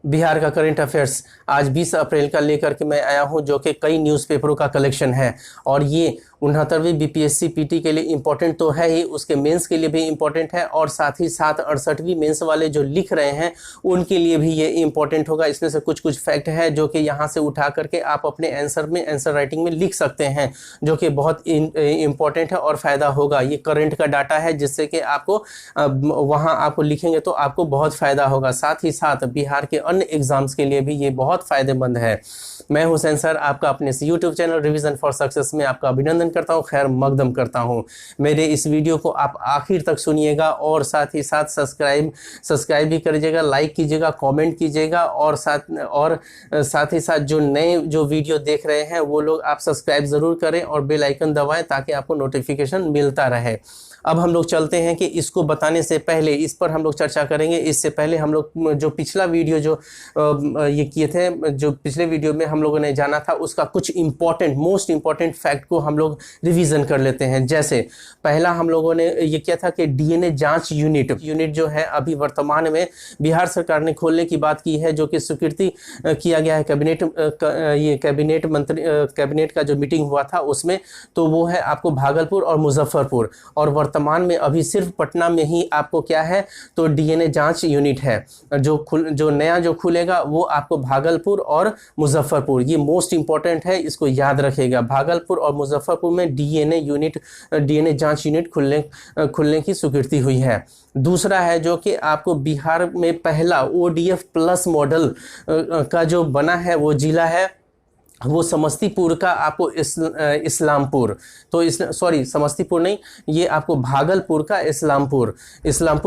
बिहार का current affairs आज 20 अप्रैल का लेकर के मैं आया हूं, जो कि कई न्यूज़पेपरों का कलेक्शन है। और ये 69वीं बीपीएससी पीटी के लिए इम्पोर्टेंट तो है ही, उसके मेंस के लिए भी इम्पोर्टेंट है, और साथ ही साथ 68वीं मेंस वाले जो लिख रहे हैं उनके लिए भी ये इम्पोर्टेंट होगा। इसमें से कुछ कुछ फैक्ट है जो कि यहाँ से उठा करके आप अपने आंसर राइटिंग में लिख सकते हैं, जो कि बहुत इम्पोर्टेंट है और फ़ायदा होगा। ये करंट का डाटा है, जिससे कि आपको वहाँ आपको लिखेंगे तो आपको बहुत फ़ायदा होगा। साथ ही साथ बिहार के अन्य एग्जाम्स के लिए भी ये बहुत फ़ायदेमंद है। मैं हुसैन सर आपका अपने इस YouTube channel revision for success में आपका अभिनंदन करता हूं, खैर मकदम करता हूं। मेरे इस वीडियो को आप आखिर तक सुनिएगा और साथ ही साथ सब्सक्राइब भी करिएगा, लाइक कीजिएगा, कमेंट कीजिएगा, और साथ ही साथ जो नए जो वीडियो देख रहे हैं वो लोग आप सब्सक्राइब ज़रूर करें और बेल आइकन दबाएं ताकि आपको नोटिफिकेशन मिलता रहे। अब हम लोग चलते हैं कि इसको बताने से पहले इस पर हम लोग चर्चा करेंगे। इससे पहले हम लोग जो पिछला वीडियो जो ये किए थे, जो पिछले वीडियो में हम लोगों ने जाना था, उसका कुछ मोस्ट इम्पॉर्टेंट फैक्ट को हम लोग रिवीजन कर लेते हैं। जैसे पहला हम लोगों ने ये किया था कि डीएनए जांच यूनिट जो है अभी वर्तमान में बिहार सरकार ने खोलने की बात की है, जो कि स्वीकृति किया गया है कैबिनेट का जो मीटिंग हुआ था उसमें। तो वो है आपको भागलपुर और मुजफ्फरपुर, और वर्तमान में अभी सिर्फ पटना में ही आपको क्या है तो डीएनए जांच यूनिट है। जो नया जो खुलेगा वो आपको भागलपुर और मुजफ्फरपुर, ये मोस्ट इंपॉर्टेंट है, इसको याद रखिएगा। भागलपुर और मुजफ्फरपुर में डीएनए जांच यूनिट खुलने की स्वीकृति हुई है। दूसरा है जो कि आपको बिहार में पहला ओडीएफ प्लस मॉडल का जो बना है वो जिला है, वो समस्तीपुर का आपको इस्लामपुर, तो समस्तीपुर नहीं, ये आपको भागलपुर का इस्लामपुर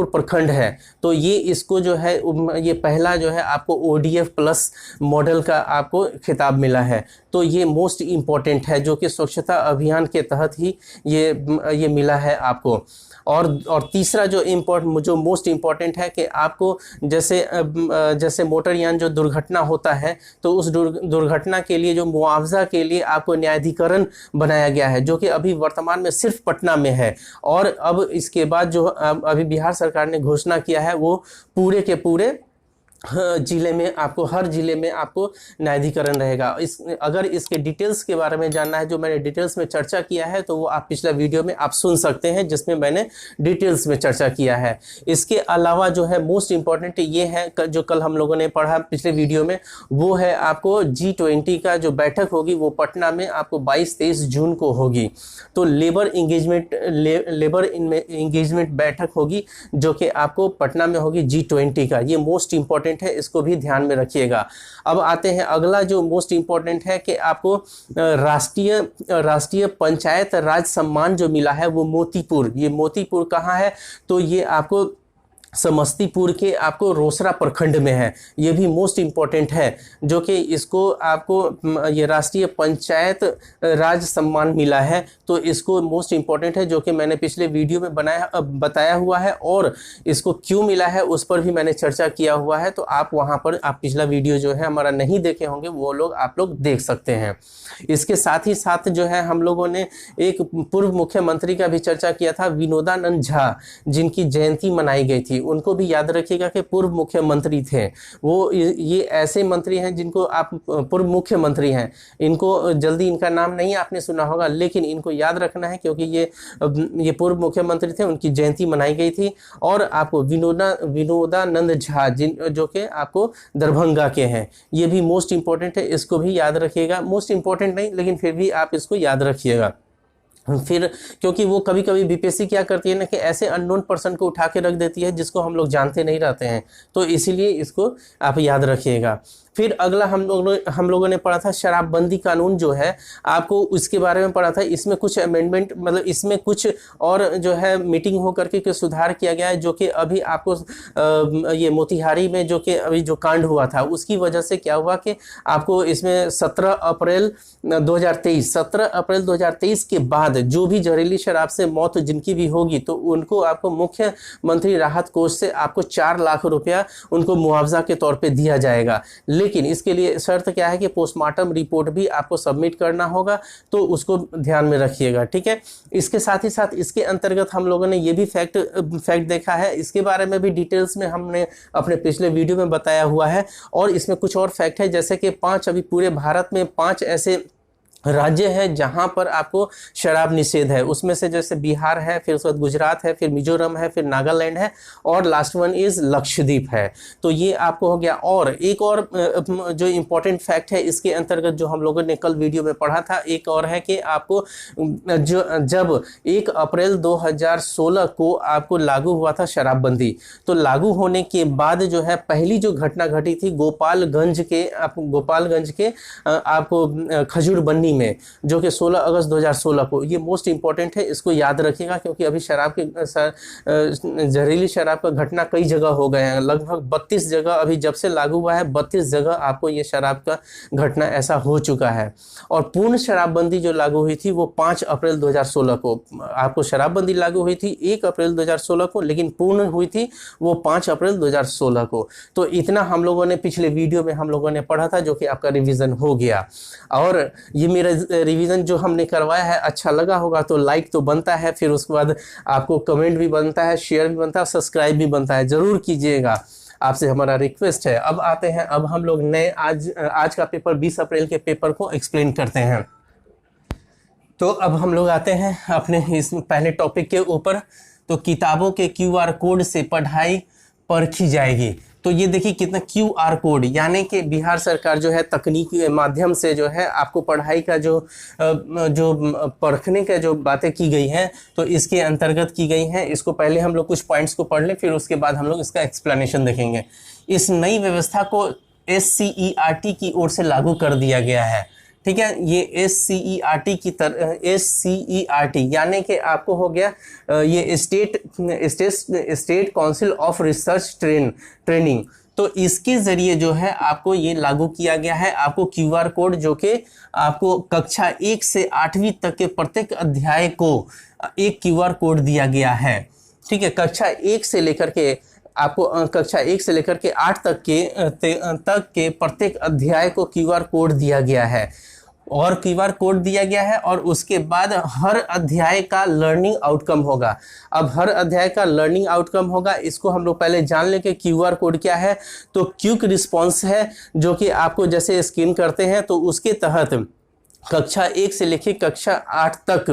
प्रखंड है। तो ये इसको जो है ये पहला जो है आपको ओडीएफ प्लस मॉडल का आपको खिताब मिला है। तो ये मोस्ट इम्पॉर्टेंट है, जो कि स्वच्छता अभियान के तहत ही ये मिला है आपको। और तीसरा जो मोस्ट इम्पॉर्टेंट है कि आपको जैसे मोटरयान जो दुर्घटना होता है, तो उस दुर्घटना के लिए जो मुआवजा के लिए आपको न्यायाधिकरण बनाया गया है, जो कि अभी वर्तमान में सिर्फ पटना में है। और अब इसके बाद जो अभी बिहार सरकार ने घोषणा किया है वो पूरे के पूरे जिले में आपको, हर जिले में आपको न्यायाधिकरण रहेगा। अगर इसके डिटेल्स के बारे में जानना है, जो मैंने डिटेल्स में चर्चा किया है, तो वो आप पिछला वीडियो में आप सुन सकते हैं, जिसमें मैंने डिटेल्स में चर्चा किया है। इसके अलावा जो है मोस्ट इम्पॉर्टेंट ये है, जो कल हम लोगों ने पढ़ा पिछले वीडियो में, वो है आपको G20 का जो बैठक होगी वो पटना में आपको 22-23 जून को होगी। तो लेबर इंगेजमेंट बैठक होगी, जो कि आपको पटना में होगी G20 का। ये मोस्ट इम्पॉर्टेंट है, इसको भी ध्यान में रखिएगा। अब आते हैं अगला जो मोस्ट इम्पॉर्टेंट है कि आपको राष्ट्रीय पंचायत राज सम्मान जो मिला है वो मोतीपुर। ये मोतीपुर कहाँ है तो ये आपको समस्तीपुर के आपको रोसड़ा प्रखंड में है। ये भी मोस्ट इम्पॉर्टेंट है, जो कि इसको आपको ये राष्ट्रीय पंचायत राज सम्मान मिला है। तो इसको मोस्ट इम्पॉर्टेंट है, जो कि मैंने पिछले वीडियो में बताया हुआ है, और इसको क्यों मिला है उस पर भी मैंने चर्चा किया हुआ है। तो आप वहाँ पर आप पिछला वीडियो जो है हमारा नहीं देखे होंगे, वो आप लोग देख सकते हैं। इसके साथ ही साथ जो है हम लोगों ने एक पूर्व मुख्यमंत्री का भी चर्चा किया था, विनोदानंद झा, जिनकी जयंती मनाई गई थी। उनको भी याद रखिएगा कि पूर्व मुख्यमंत्री थे वो। ये ऐसे मंत्री हैं जिनको आप पूर्व मुख्यमंत्री हैं, इनको जल्दी इनका नाम नहीं आपने सुना होगा, लेकिन इनको याद रखना है, क्योंकि ये पूर्व मुख्यमंत्री थे, उनकी जयंती मनाई गई थी। और आपको विनोदानंद झा जो कि आपको दरभंगा के हैं, ये भी मोस्ट इंपॉर्टेंट है, इसको भी याद रखिएगा। मोस्ट इंपॉर्टेंट नहीं, लेकिन फिर भी आप इसको याद रखिएगा। फिर क्योंकि वो कभी कभी बीपीएससी क्या करती है ना कि ऐसे अननोन पर्सन को उठा के रख देती है जिसको हम लोग जानते नहीं रहते हैं, तो इसीलिए इसको आप याद रखिएगा। फिर अगला हम लोगों ने पढ़ा था शराबबंदी कानून जो है, आपको उसके बारे में पढ़ा था। इसमें कुछ अमेंडमेंट, मतलब इसमें कुछ और जो है मीटिंग हो करके सुधार किया गया है, जो कि अभी आपको ये मोतिहारी में जो कि अभी जो कांड हुआ था उसकी वजह से क्या हुआ कि आपको इसमें 17 अप्रैल 2023 के बाद जो भी जहरीली शराब से मौत जिनकी भी होगी, तो उनको आपको मुख्यमंत्री राहत कोष से आपको 4 लाख रुपया उनको मुआवजा के तौर पे दिया जाएगा। लेकिन इसके लिए शर्त क्या है कि पोस्टमार्टम रिपोर्ट भी आपको सबमिट करना होगा, तो उसको ध्यान में रखिएगा, ठीक है। इसके साथ ही साथ इसके अंतर्गत हम लोगों ने ये भी फैक्ट देखा है, इसके बारे में भी डिटेल्स में हमने अपने पिछले वीडियो में बताया हुआ है। और इसमें कुछ और फैक्ट है, जैसे कि 5 अभी पूरे भारत में 5 ऐसे राज्य है जहां पर आपको शराब निषेध है। उसमें से जैसे बिहार है, फिर उसके बाद गुजरात है, फिर मिजोरम है, फिर नागालैंड है, और लास्ट वन इज लक्षद्वीप है। तो ये आपको हो गया। और एक और जो इम्पोर्टेंट फैक्ट है इसके अंतर्गत जो हम लोगों ने कल वीडियो में पढ़ा था, एक और है कि आपको जब 1 अप्रैल 2016 को आपको लागू हुआ था शराबबंदी, तो लागू होने के बाद जो है पहली जो घटना घटी थी गोपालगंज के आपको खजूर बन्नी में, जो कि 16 अगस्त 2016 को। ये मोस्ट इंपॉर्टेंट है, इसको याद रखिएगा, क्योंकि अभी जहरीली शराब का घटना कई जगह हो गए हैं, लगभग 32 जगह अभी जब से लागू हुआ है, 32 जगह आपको ये शराब का घटना ऐसा हो चुका है। और पूर्ण शराबबंदी जो लागू हुई थी वो 5 अप्रैल 2016 को आपको शराबबंदी लागू हुई थी 1 अप्रैल 2016 को, लेकिन पूर्ण हुई थी वो 5 अप्रैल 2016 को। तो इतना हम लोगों ने पिछले वीडियो में हम लोगों ने पढ़ा था, जो कि आपका रिवीजन हो गया। और ये मेरा रिवीजन जो हमने करवाया है अच्छा लगा होगा तो लाइक तो बनता है, फिर उसके बाद आपको कमेंट भी बनता है, शेयर भी बनता है, सब्सक्राइब भी बनता है, जरूर कीजिएगा, आपसे हमारा रिक्वेस्ट है। अब आते हैं, अब हम लोग नए आज का पेपर 20 अप्रैल के पेपर को एक्सप्लेन करते हैं। तो अब हम लोग आते हैं अपने इस पहले टॉपिक के ऊपर। तो किताबों के QR कोड से पढ़ाई परखी जाएगी। तो ये देखिए कितना QR कोड, यानी कि बिहार सरकार जो है तकनीक के माध्यम से जो है आपको पढ़ाई का जो परखने का जो बातें की गई हैं, तो इसके अंतर्गत की गई हैं। इसको पहले हम लोग कुछ पॉइंट्स को पढ़ लें, फिर उसके बाद हम लोग इसका एक्सप्लेनेशन देखेंगे। इस नई व्यवस्था को SCERT की ओर से लागू कर दिया गया है, ठीक है। ये SCERT यानी कि आपको हो गया ये state council of research training. तो इसके जरिए जो है आपको ये लागू किया गया है। आपको QR कोड, जो कि आपको कक्षा 1 से 8वीं तक के प्रत्येक अध्याय को एक QR कोड दिया गया है, ठीक है। कक्षा 1 से लेकर के आपको कक्षा 1 से लेकर के 8 तक के प्रत्येक अध्याय को QR कोड दिया गया है, और QR कोड दिया गया है। और उसके बाद हर अध्याय का लर्निंग आउटकम होगा। अब हर अध्याय का लर्निंग आउटकम होगा, इसको हम लोग पहले जान लें कि QR कोड क्या है। तो क्विक रिस्पॉन्स है, जो कि आपको जैसे स्कैन करते हैं, तो उसके तहत कक्षा 1 से लेकर कक्षा 8 तक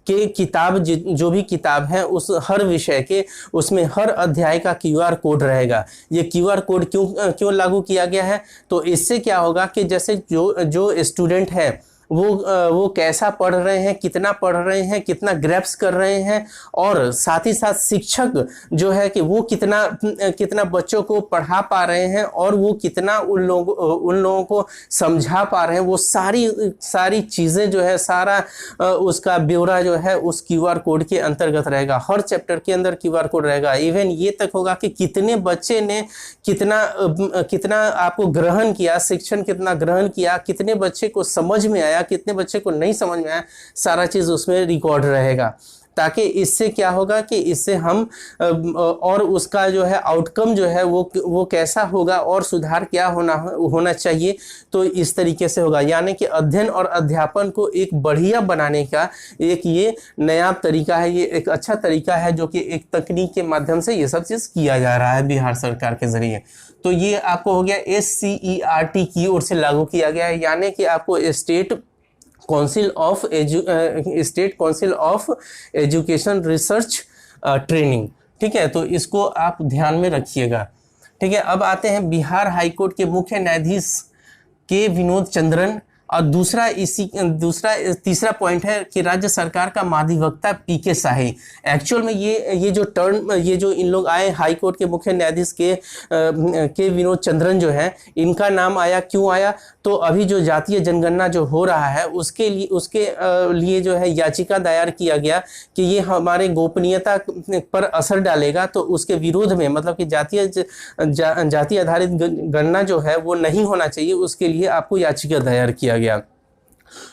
के किताब जो भी किताब है उस हर विषय के, उसमें हर अध्याय का QR कोड रहेगा। ये QR कोड क्यों लागू किया गया है? तो इससे क्या होगा कि जैसे जो स्टूडेंट है वो कैसा पढ़ रहे हैं, कितना पढ़ रहे हैं, कितना ग्रैप्स कर रहे हैं, और साथ ही साथ शिक्षक जो है कि वो कितना बच्चों को पढ़ा पा रहे हैं, और वो कितना उन लोगों को समझा पा रहे हैं, वो सारी चीज़ें जो है, सारा उसका ब्यौरा जो है उस QR कोड के अंतर्गत रहेगा। हर चैप्टर के अंदर QR कोड रहेगा। इवन ये तक होगा कि कितने बच्चे ने कितना आपको ग्रहण किया, शिक्षण कितना ग्रहण किया, कितने बच्चे को समझ में आया, कितने बच्चे को नहीं समझ में आया, सारा चीज उसमें रिकॉर्ड रहेगा। ताकि इससे क्या होगा कि इससे हम और उसका जो है आउटकम जो है वो कैसा होगा, और सुधार क्या होना चाहिए, तो इस तरीके से होगा। यानी कि अध्ययन और अध्यापन को एक बढ़िया बनाने का एक ये नया तरीका है, ये एक अच्छा तरीका है, जो कि एक तकनीक के माध्यम से ये सब चीज़ किया जा रहा है बिहार सरकार के जरिए। तो ये आपको हो गया SCERT की ओर से लागू किया गया है, यानी कि आपको state council of education research training, ठीक है। तो इसको आप ध्यान में रखिएगा, ठीक है। अब आते हैं बिहार हाईकोर्ट के मुख्य न्यायाधीश के विनोद चंद्रन, और तीसरा पॉइंट है कि राज्य सरकार का महाधिवक्ता PK शाही। एक्चुअल में ये जो इन लोग आए हाई कोर्ट के मुख्य न्यायाधीश के विनोद चंद्रन जो है, इनका नाम आया, क्यों आया? तो अभी जो जातीय जनगणना जो हो रहा है उसके लिए जो है याचिका दायर किया गया कि ये हमारे गोपनीयता पर असर डालेगा, तो उसके विरोध में, मतलब कि जाति आधारित गणना जो है वो नहीं होना चाहिए, उसके लिए आपको याचिका दायर किया गया।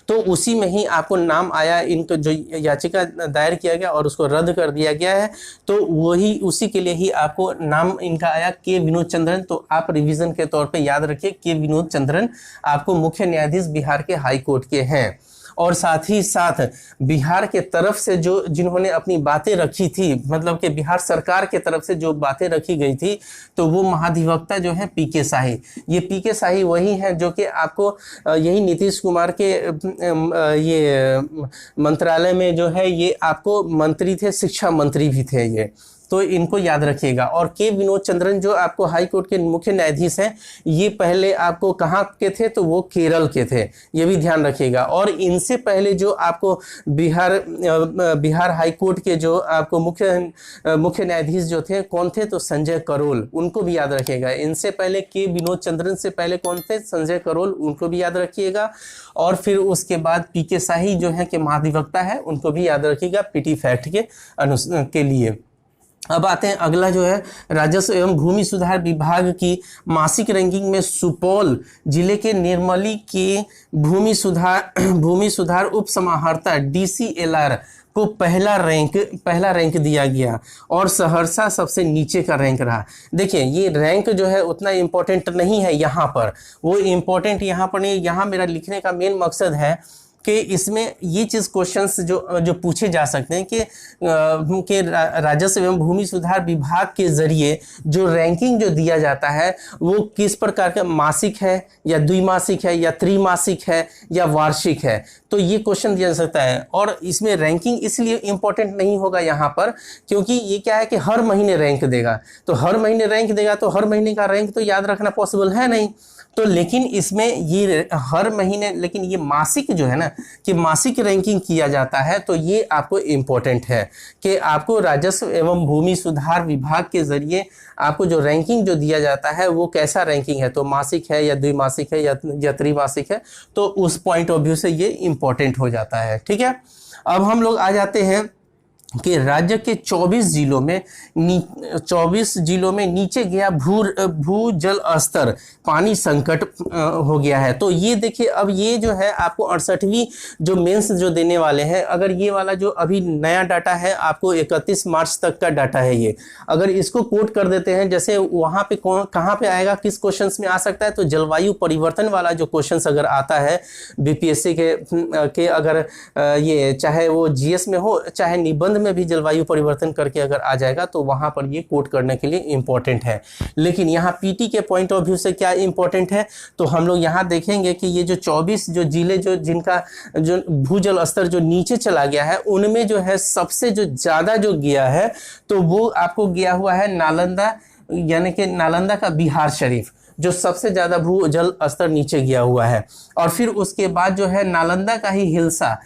तो उसी में ही आपको नाम आया, इनको जो याचिका दायर किया गया और उसको रद्द कर दिया गया है, तो वही उसी के लिए ही आपको नाम इनका आया के विनोद चंद्रन। तो आप रिवीजन के तौर पे याद रखिए के विनोद चंद्रन आपको मुख्य न्यायाधीश बिहार के हाई कोर्ट के हैं। और साथ ही साथ बिहार के तरफ से जो जिन्होंने अपनी बातें रखी थी, मतलब कि बिहार सरकार के तरफ से जो बातें रखी गई थी, तो वो महाधिवक्ता जो है पीके शाही। ये पीके शाही वही है जो कि आपको यही नीतीश कुमार के ये मंत्रालय में जो है ये आपको मंत्री थे, शिक्षा मंत्री भी थे ये, तो इनको याद रखिएगा। और के विनोद चंद्रन जो आपको हाई कोर्ट के मुख्य न्यायाधीश हैं, ये पहले आपको कहाँ के थे, तो वो केरल के थे, ये भी ध्यान रखिएगा। और इनसे पहले जो आपको बिहार हाई कोर्ट के जो आपको मुख्य न्यायाधीश जो थे कौन थे, तो संजय करोल, उनको भी याद रखिएगा। इनसे पहले के विनोद चंद्रन से पहले कौन थे, संजय करोल, उनको भी याद रखिएगा। और फिर उसके बाद पीके शाही जो है कि महाधिवक्ता है, उनको भी याद रखिएगा पीटी फैक्ट के लिए। अब आते हैं अगला जो है राजस्व एवं भूमि सुधार विभाग की मासिक रैंकिंग में सुपौल जिले के निर्मली के भूमि सुधार उप समाहर्ता DCLR को पहला रैंक दिया गया और सहरसा सबसे नीचे का रैंक रहा। देखिए ये रैंक जो है उतना इम्पोर्टेंट नहीं है यहाँ पर, वो इम्पोर्टेंट यहाँ पर नहीं, यहाँ मेरा लिखने का मेन मकसद है कि इसमें ये चीज़ क्वेश्चंस जो पूछे जा सकते हैं कि राजस्व एवं भूमि सुधार विभाग के जरिए जो रैंकिंग जो दिया जाता है वो किस प्रकार का, मासिक है या द्विमासिक है या त्रैमासिक है या वार्षिक है, तो ये क्वेश्चन दिया जा सकता है। और इसमें रैंकिंग इसलिए इम्पोर्टेंट नहीं होगा यहाँ पर क्योंकि ये क्या है कि हर महीने रैंक देगा, तो हर महीने रैंक देगा तो हर महीने का रैंक तो याद रखना पॉसिबल है नहीं, तो लेकिन इसमें ये हर महीने, लेकिन ये मासिक जो है ना कि मासिक रैंकिंग किया जाता है, तो ये आपको इम्पोर्टेंट है कि आपको राजस्व एवं भूमि सुधार विभाग के जरिए आपको जो रैंकिंग जो दिया जाता है वो कैसा रैंकिंग है, तो मासिक है या द्विमासिक है या त्रैमासिक है, तो उस पॉइंट ऑफ व्यू से ये इम्पोर्टेंट हो जाता है। ठीक है, अब हम लोग आ जाते हैं कि राज्य के 24 जिलों में नीचे गया भू जल स्तर, पानी संकट हो गया है। तो ये देखिए, अब ये जो है आपको 68वीं जो मेंस जो देने वाले हैं, अगर ये वाला जो अभी नया डाटा है आपको 31 मार्च तक का डाटा है, ये अगर इसको कोट कर देते हैं, जैसे वहाँ पे कहाँ पे आएगा, किस क्वेश्चंस में आ सकता है, तो जलवायु परिवर्तन वाला जो क्वेश्चंस अगर आता है बीपीएससी के अगर ये चाहे वो जीएस में हो चाहे निबंध में भी जलवायु परिवर्तन करके अगर आ जाएगा तो वहां पर ये कोट करने के लिए इंपॉर्टेंट है। लेकिन यहाँ पीटी के पॉइंट ऑफ व्यू से क्या इंपॉर्टेंट है, तो हम लोग यहाँ देखेंगे कि ये जो 24 जो जिले जो जिनका जो भूजल स्तर जो नीचे चला गया है, उनमें जो है सबसे जो ज्यादा जो गया है तो वो आपको गया हुआ है नालंदा, यानी कि नालंदा का बिहार शरीफ जो सबसे ज्यादा भूजल स्तर नीचे गया हुआ है। और फिर उसके बाद जो है नालंदा का ही हिल्सा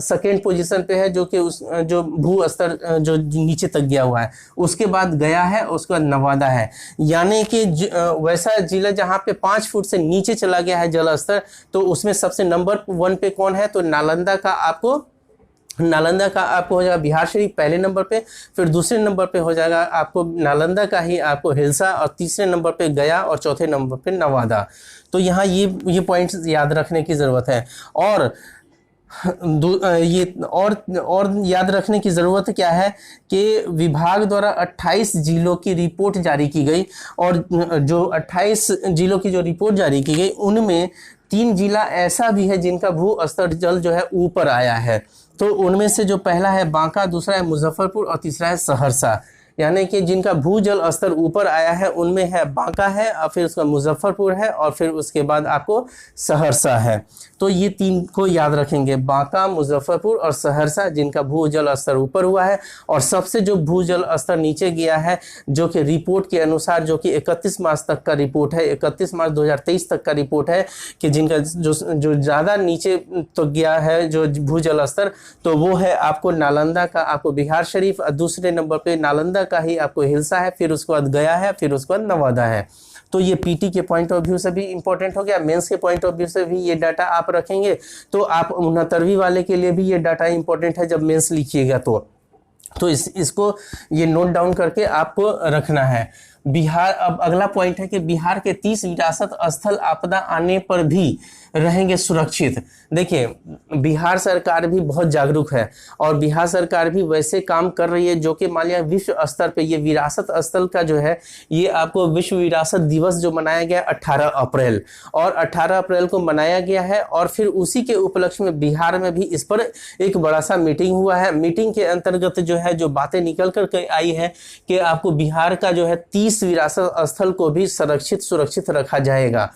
सेकेंड पोजीशन पे है, जो कि उस जो भू स्तर जो नीचे तक गया हुआ है। उसके बाद गया है, उसके बाद नवादा है, यानी कि वैसा जिला जहाँ पे 5 फुट से नीचे चला गया है जल स्तर, तो उसमें सबसे नंबर 1 पे कौन है, तो नालंदा का आपको हो जाएगा बिहार शरीफ पहले नंबर पे, फिर दूसरे नंबर पे हो जाएगा आपको नालंदा का ही आपको हिल्सा, और तीसरे नंबर पे गया, और चौथे नंबर पे नवादा। तो यहाँ ये पॉइंट्स याद रखने की ज़रूरत है। और ये और याद रखने की ज़रूरत क्या है कि विभाग द्वारा 28 जिलों की रिपोर्ट जारी की गई, और जो 28 जिलों की जो रिपोर्ट जारी की गई उनमें 3 जिला ऐसा भी है जिनका भू स्तर जल जो है ऊपर आया है। तो उनमें से जो पहला है बांका, दूसरा है मुजफ्फरपुर और तीसरा है सहरसा, यानी कि जिनका भूजल स्तर ऊपर आया है उनमें है बांका है, और फिर उसका मुजफ्फरपुर है, और फिर उसके बाद आपको सहरसा है। तो ये 3 को याद रखेंगे, बांका, मुजफ्फरपुर और सहरसा, जिनका भूजल स्तर ऊपर हुआ है। और सबसे जो भूजल स्तर नीचे गया है, जो कि रिपोर्ट के अनुसार, जो कि 31 मार्च तक का रिपोर्ट है, 31 मार्च 2023 तक का रिपोर्ट है, कि जिनका जो ज़्यादा नीचे तो गया है जो भूजल स्तर, तो वो है आपको नालंदा का आपको बिहार शरीफ, दूसरे नंबर पे नालंदा का ही आपको हिल्सा है, फिर उसके बाद गया है, फिर उसके बाद नवादा है। तो ये पीटी के पॉइंट ऑफ व्यू से भी इंपॉर्टेंट हो गया, मेंस के पॉइंट ऑफ व्यू से भी ये डाटा आप रखेंगे, तो आप 69वीं वाले के लिए भी ये डाटा इंपॉर्टेंट है जब मेंस लिखिएगा तो इसको ये नोट डाउन करके आपको रखना है। बिहार, अब अगला पॉइंट है कि बिहार के 30 विरासत स्थल आपदा आने पर भी रहेंगे सुरक्षित। देखिए, बिहार सरकार भी बहुत जागरूक है और बिहार सरकार भी वैसे काम कर रही है जो कि मान लिया विश्व स्तर पे ये विरासत स्थल का जो है, ये आपको विश्व विरासत दिवस जो मनाया गया 18 अप्रैल, और 18 अप्रैल को मनाया गया है। और फिर उसी के उपलक्ष्य में बिहार में भी इस पर एक बड़ा सा मीटिंग हुआ है। मीटिंग के अंतर्गत जो है जो बातें निकल कर आई है कि आपको बिहार का जो है 30 विरासत स्थल को भी सुरक्षित रखा जाएगा।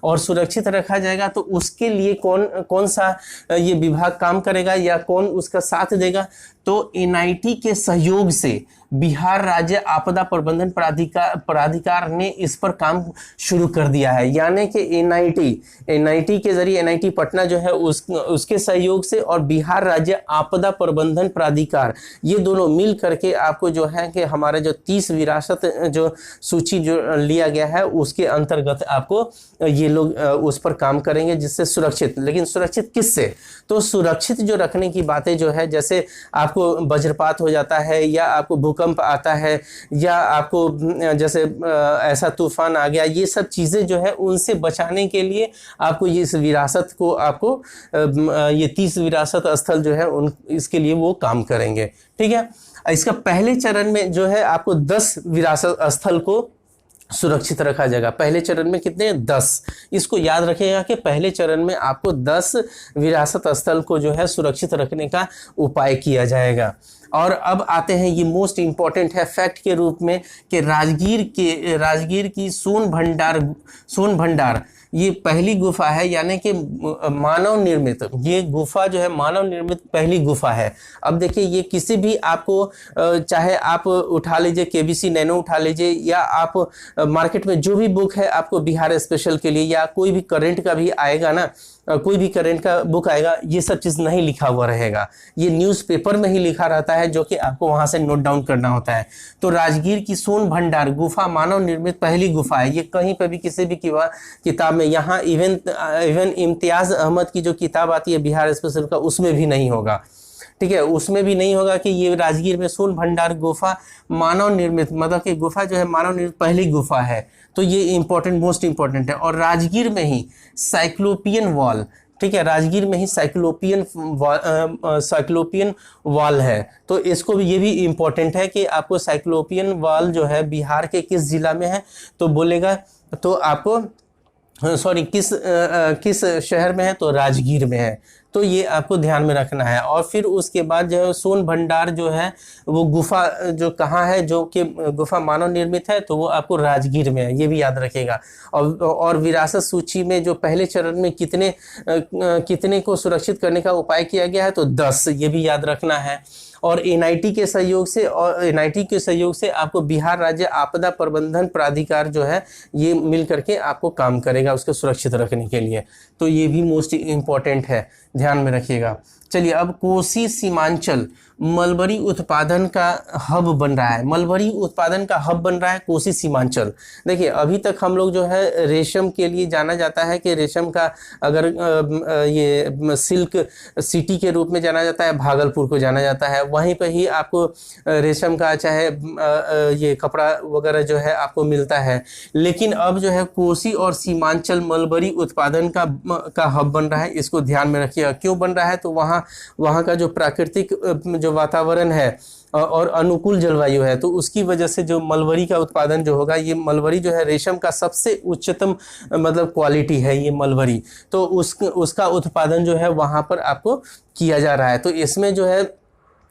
और सुरक्षित रखा जाएगा तो उसके लिए कौन कौन सा ये विभाग काम करेगा या कौन उसका साथ देगा? तो एनआईटी के सहयोग से बिहार राज्य आपदा प्रबंधन प्राधिकार ने इस पर काम शुरू कर दिया है। यानी कि एनआईटी के जरिए, एनआईटी पटना जो है उसके सहयोग से और बिहार राज्य आपदा प्रबंधन प्राधिकार, ये दोनों मिल करके आपको जो है कि हमारे जो 30 विरासत जो सूची जो लिया गया है उसके अंतर्गत आपको ये लोग उस पर काम करेंगे, जिससे सुरक्षित। लेकिन सुरक्षित किससे? तो सुरक्षित जो रखने की बातें जो है, जैसे आपको वज्रपात हो जाता है या आपको भूकंप आता है या आपको जैसे ऐसा तूफान आ गया, ये सब चीज़ें जो है उनसे बचाने के लिए आपको ये इस विरासत को आपको ये 30 विरासत स्थल जो है उन इसके लिए वो काम करेंगे। ठीक है, इसका पहले चरण में जो है आपको 10 विरासत स्थल को सुरक्षित रखा जाएगा। पहले चरण में कितने? 10। इसको याद रखिएगा कि पहले चरण में आपको 10 विरासत स्थल को जो है सुरक्षित रखने का उपाय किया जाएगा। और अब आते हैं, ये मोस्ट इंपॉर्टेंट है फैक्ट के रूप में, कि राजगीर की सोन भंडार ये पहली गुफा है, यानी कि मानव निर्मित ये गुफा जो है मानव निर्मित पहली गुफा है। अब देखिए, ये किसी भी आपको चाहे आप उठा लीजिए केबीसी नैनो उठा लीजिए, या आप मार्केट में जो भी बुक है आपको बिहार स्पेशल के लिए, या कोई भी करंट का भी आएगा ना, कोई भी करंट का बुक आएगा, ये सब चीज़ नहीं लिखा हुआ रहेगा, ये न्यूज़पेपर में ही लिखा रहता है, जो कि आपको वहाँ से नोट डाउन करना होता है। तो राजगीर की सोन भंडार गुफा मानव निर्मित पहली गुफा है। ये कहीं पर भी किसी भी किताब में, यहाँ इवन इम्तियाज़ अहमद की जो किताब आती है बिहार स्पेशल का, उसमें भी नहीं होगा। ठीक है, उसमें भी नहीं होगा कि ये राजगीर में सोन भंडार गुफा मानव निर्मित, मतलब कि गुफा जो है मानव निर्मित पहली गुफा है। तो ये इंपॉर्टेंट, मोस्ट इंपॉर्टेंट है। और राजगीर में ही साइक्लोपियन वॉल, ठीक है, राजगीर में ही साइक्लोपियन वॉल है। तो इसको भी, ये भी इम्पोर्टेंट है कि आपको साइक्लोपियन वॉल जो है बिहार के किस जिला में है, तो बोलेगा तो आपको सॉरी किस शहर में है, तो राजगीर में है। तो ये आपको ध्यान में रखना है। और फिर उसके बाद जो है सोन भंडार जो है वो गुफा जो कहाँ है, जो कि गुफा मानव निर्मित है, तो वो आपको राजगीर में है, ये भी याद रखिएगा। और विरासत सूची में जो पहले चरण में कितने को सुरक्षित करने का उपाय किया गया है, तो 10, ये भी याद रखना है। और एनआईटी के सहयोग से आपको बिहार राज्य आपदा प्रबंधन प्राधिकार जो है ये मिल करके आपको काम करेगा उसको सुरक्षित रखने के लिए। तो ये भी मोस्ट इम्पॉर्टेंट है, ध्यान में रखिएगा। चलिए, अब कोसी सीमांचल मलबरी उत्पादन का हब बन रहा है। मलबरी उत्पादन का हब बन रहा है कोसी सीमांचल। देखिए, अभी तक हम लोग जो है रेशम के लिए जाना जाता है कि रेशम का अगर ये सिल्क सिटी के रूप में जाना जाता है, भागलपुर को जाना जाता है। वहीं पर ही आपको रेशम का चाहे ये कपड़ा वगैरह जो है आपको मिलता है। लेकिन अब जो है कोसी और सीमांचल मलबरी उत्पादन का हब बन रहा है। इसको ध्यान में रखिएगा। क्यों बन रहा है? तो वहाँ का जो प्राकृतिक जो वातावरण है और अनुकूल जलवायु है, तो उसकी वजह से जो मलबरी का उत्पादन जो होगा, ये मलबरी जो है रेशम का सबसे उच्चतम मतलब क्वालिटी है ये मलबरी, तो उसका उत्पादन जो है वहाँ पर आपको किया जा रहा है। तो इसमें जो है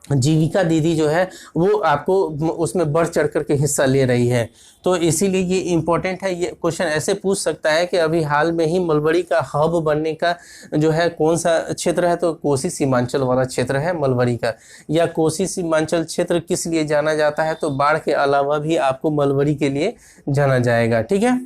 जीविका दीदी जो है वो आपको उसमें बढ़ चढ़ करके हिस्सा ले रही है। तो इसीलिए ये इम्पोर्टेंट है। ये क्वेश्चन ऐसे पूछ सकता है कि अभी हाल में ही मलबरी का हब बनने का जो है कौन सा क्षेत्र है, तो कोसी सीमांचल वाला क्षेत्र है मलबरी का। या कोसी सीमांचल क्षेत्र किस लिए जाना जाता है, तो बाढ़ के अलावा भी आपको मलबरी के लिए जाना जाएगा। ठीक है,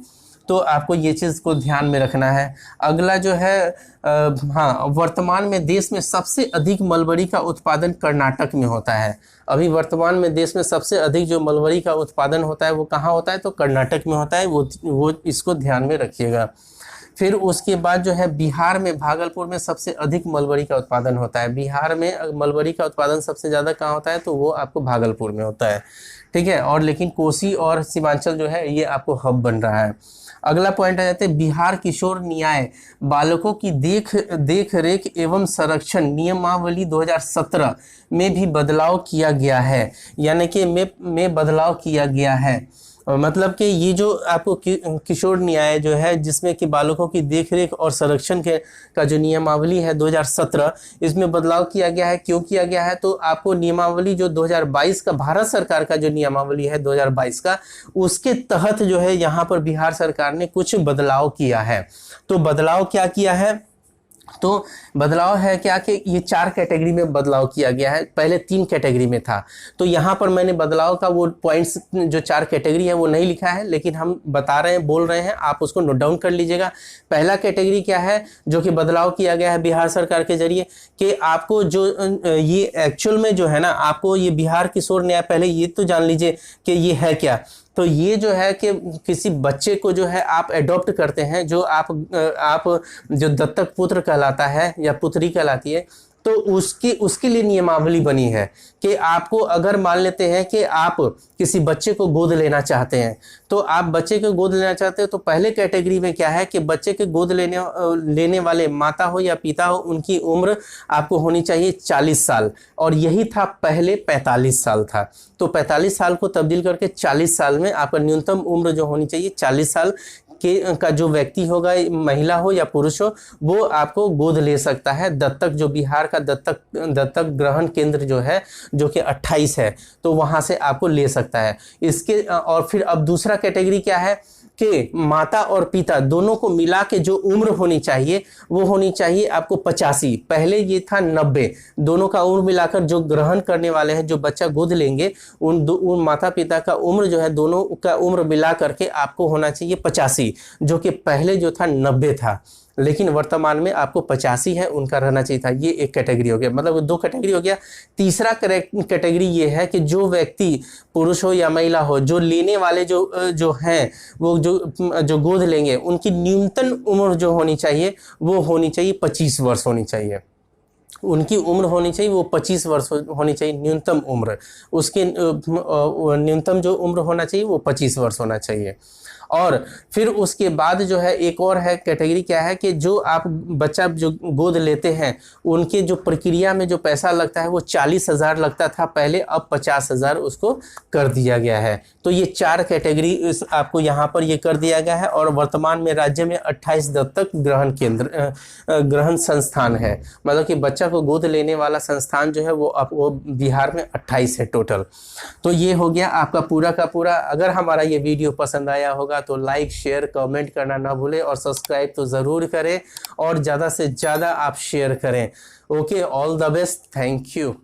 तो आपको ये चीज़ को ध्यान में रखना है। अगला जो है वर्तमान में देश में सबसे अधिक मलबरी का उत्पादन कर्नाटक में होता है। अभी वर्तमान में देश में सबसे अधिक जो मलबरी का उत्पादन होता है वो कहाँ होता है, तो कर्नाटक में होता है। वो इसको ध्यान में रखिएगा। फिर उसके बाद जो है बिहार में भागलपुर में सबसे अधिक मलबरी का उत्पादन होता है। बिहार में मलबरी का उत्पादन सबसे ज़्यादा कहाँ होता है, तो वो आपको भागलपुर में होता है, ठीक है। और लेकिन कोसी और सीमांचल जो है ये आपको हब बन रहा है। अगला पॉइंट आ जाते हैं बिहार किशोर न्याय बालकों की देख रेख एवं संरक्षण नियमावली 2017 में भी बदलाव किया गया है, यानी कि में बदलाव किया गया है। मतलब कि ये जो आपको किशोर न्याय जो है जिसमें कि बालकों की देखरेख और संरक्षण के का जो नियमावली है 2017, इसमें बदलाव किया गया है। क्यों किया गया है, तो आपको नियमावली जो 2022 का भारत सरकार का जो नियमावली है 2022 का, उसके तहत जो है यहाँ पर बिहार सरकार ने कुछ बदलाव किया है। तो बदलाव क्या किया है, तो बदलाव है क्या कि ये 4 कैटेगरी में बदलाव किया गया है, पहले 3 कैटेगरी में था। तो यहाँ पर मैंने बदलाव का वो पॉइंट्स जो 4 कैटेगरी है वो नहीं लिखा है, लेकिन हम बता रहे हैं, बोल रहे हैं, आप उसको नोट डाउन कर लीजिएगा। पहला कैटेगरी क्या है जो कि बदलाव किया गया है बिहार सरकार के जरिए, कि आपको जो ये एक्चुअल में जो है ना, आपको ये बिहार किशोर न्याय, पहले ये तो जान लीजिए कि ये है क्या। तो ये जो है कि किसी बच्चे को जो है आप एडॉप्ट करते हैं, जो आप जो दत्तक पुत्र कहलाता है या पुत्री कहलाती है, तो उसके लिए नियमावली बनी है कि आपको अगर मान लेते हैं कि आप किसी बच्चे को गोद लेना चाहते हैं, तो आप बच्चे को गोद लेना चाहते हो, तो पहले कैटेगरी में क्या है कि बच्चे के गोद लेने वाले माता हो या पिता हो, उनकी उम्र आपको होनी चाहिए 40 साल, और यही था पहले 45 साल था। तो 45 साल को तब्दील करके 40 साल में आपका न्यूनतम उम्र जो होनी चाहिए 40 साल का जो व्यक्ति होगा, महिला हो या पुरुष हो, वो आपको गोद ले सकता है। दत्तक जो बिहार का दत्तक ग्रहण केंद्र जो है, जो कि 28 है, तो वहां से आपको ले सकता है इसके। और फिर अब दूसरा कैटेगरी क्या है कि माता और पिता दोनों को मिला के जो उम्र होनी चाहिए वो होनी चाहिए आपको 85। पहले ये था 90। दोनों का उम्र मिलाकर जो ग्रहण करने वाले हैं, जो बच्चा गोद लेंगे, उन माता पिता का उम्र जो है, दोनों का उम्र मिला करके आपको होना चाहिए 85, जो कि पहले जो था 90 था, लेकिन वर्तमान में आपको 85 है, उनका रहना चाहिए था। ये एक कैटेगरी हो गया, मतलब 2 कैटेगरी हो गया। तीसरा कैटेगरी ये है कि जो व्यक्ति पुरुष हो या महिला हो, जो लेने वाले जो हैं, वो जो गोद लेंगे, उनकी न्यूनतम उम्र जो होनी चाहिए वो होनी चाहिए 25 वर्ष होनी चाहिए। उनकी उम्र होनी चाहिए वो 25 वर्ष होनी चाहिए, न्यूनतम उम्र उसके न्यूनतम जो उम्र होना चाहिए वो 25 वर्ष होना चाहिए। और फिर उसके बाद जो है एक और है कैटेगरी, क्या है कि जो आप बच्चा जो गोद लेते हैं, उनके जो प्रक्रिया में जो पैसा लगता है वो 40,000 लगता था पहले, अब 50,000 उसको कर दिया गया है। तो ये 4 कैटेगरी आपको यहाँ पर ये कर दिया गया है। और वर्तमान में राज्य में 28 दत्तक ग्रहण संस्थान है, मतलब कि बच्चा को गोद लेने वाला संस्थान जो है वो बिहार में 28 है टोटल। तो ये हो गया आपका पूरा का पूरा। अगर हमारा ये वीडियो पसंद आया होगा तो लाइक शेयर कमेंट करना ना भूलें, और सब्सक्राइब तो ज़रूर करें, और ज़्यादा से ज़्यादा आप शेयर करें। Okay, all the best, thank you.